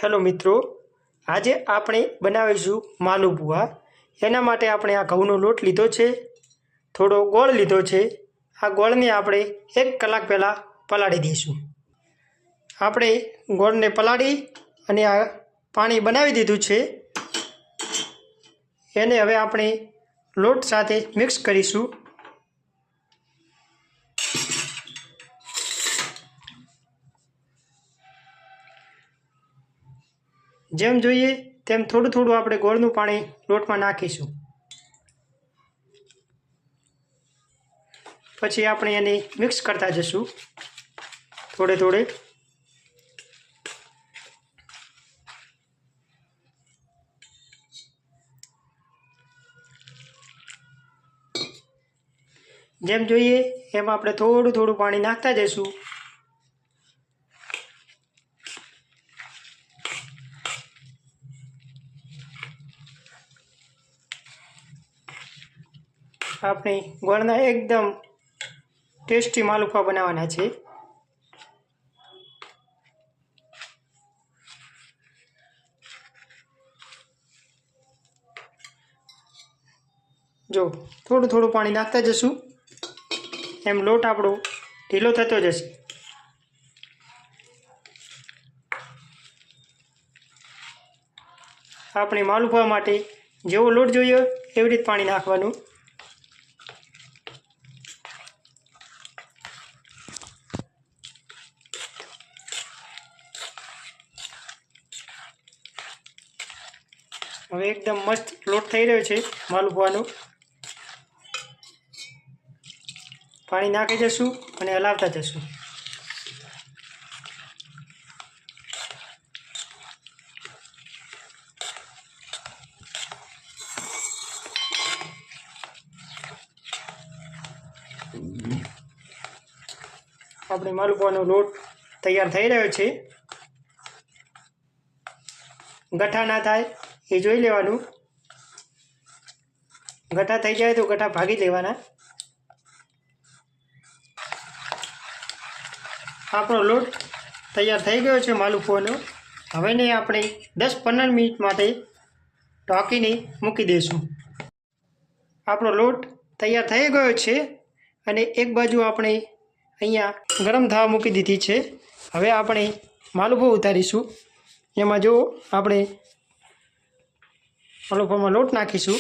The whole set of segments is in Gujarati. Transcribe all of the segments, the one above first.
हेलो मित्रों, आज આપણે બનાવીશું માલપુઆ। એના માટે આપણે આ ઘઉંનો લોટ લીધો છે, થોડો ગોળ લીધો છે। આ ગોળને આપણે 1 કલાક પહેલા પલાળી દઈશું। આપણે ગોળને પલાળી અને આ પાણી બનાવી દીધું છે। એને હવે આપણે લોટ સાથે મિક્સ કરીશું। જેમ જોઈએ તેમ થોડું થોડું આપણે ગોળનું પાણી લોટમાં નાખીશું। પછી આપણે એને મિક્સ કરતા જશું થોડે થોડે। જેમ જોઈએ એમ આપણે થોડું થોડું પાણી નાખતા જશું। આપણે ગોળના એકદમ ટેસ્ટી માલપુઆ બનાવવાના છે। જો થોડું થોડું પાણી નાખતા જશું એમ લોટ આપણો ઢીલો થતો જશે। આપણે માલપુઆ માટે જેવો લોટ જોઈએ એવી રીતે પાણી નાખવાનું। હવે એકદમ મસ્ત લોટ થઈ રહ્યો છે માલપુઆનો। પાણી નાખી જશું અને હલાવતા જશું। આપણે માલપુઆનો લોટ તૈયાર થઈ રહ્યો છે। ગઠ્ઠા ના થાય એ જોઈ લેવાનું। ગઠ્ઠા થઈ જાય તો ગઠ્ઠા ભાગી લેવાના। આપણો લોટ તૈયાર થઈ ગયો છે માલપુઆનો। હવે ને આપણે 10-15 મિનિટ માટે ઢાંકીને મૂકી દઈશું। આપણો લોટ તૈયાર થઈ ગયો છે અને એક બાજુ આપણે અહીંયા ગરમ થવા મૂકી દીધી છે। હવે આપણે માલપુઆ ઉતારીશું। એમાં જો આપણે માલપુઆમાં લોટ નાખીશું।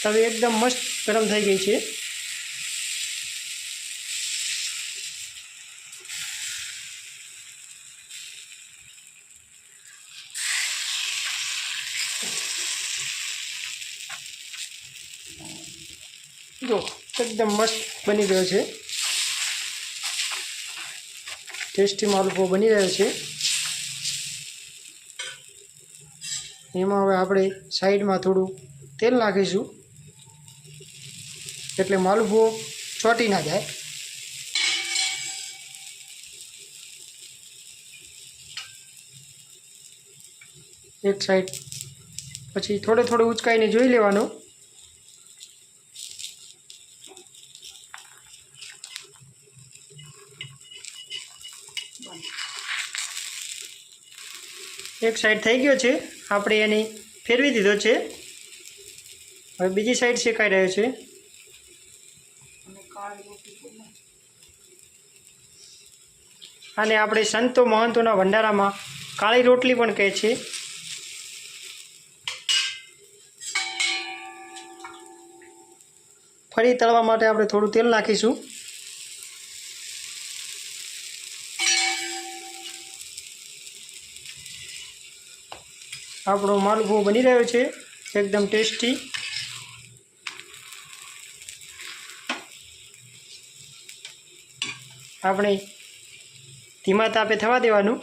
હવે એકદમ મસ્ત ગરમ થઈ ગઈ છે। જો એકદમ મસ્ત બની ગયો છે। ટેસ્ટી માલપુઆ બની રહ્યો છે। એમાં હવે આપણે સાઈડમાં થોડું તેલ નાખીશું એટલે માલપુઓ ચોંટી ના જાય। એક સાઈડ પછી થોડે થોડે ઉચકાઈને જોઈ લેવાનું। એક સાઈડ થઈ ગયો છે, આપણે એને ફેરવી દીધો છે। હવે બીજી સાઈડ શેકાઈ રહ્યો છે। અને આપણે સંતો મહંતોના ભંડારામાં કાળી રોટલી પણ કહે છે। ફરી તળવા માટે આપણે થોડું તેલ નાખીશું। આપણો માલપુઓ બની રહ્યો છે એકદમ ટેસ્ટી। આપણે ધીમા તાપે થવા દેવાનું।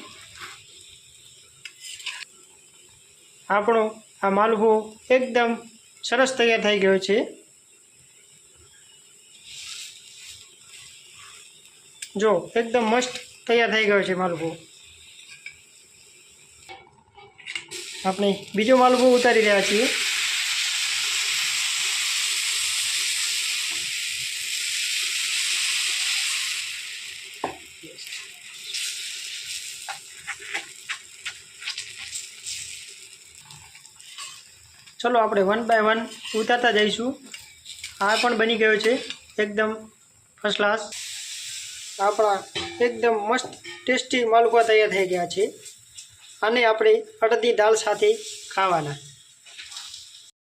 આપણો આ માલપુઓ એકદમ સરસ તૈયાર થઈ ગયો છે। જો એકદમ મસ્ત તૈયાર થઈ ગયો છે માલપુઓ। આપણે બીજો માલપુઓ ઉતારી રહ્યા છીએ। ચલો આપણે 1 બાય 1 ઉતારતા જઈશું. આ પણ બની ગયો છે એકદમ ફર્સ્ટ ક્લાસ. આપણા એકદમ મસ્ત ટેસ્ટી માલપુઆ તૈયાર થઈ ગયા છે. આને આપણે અડદની દાળ સાથે ખાવાના.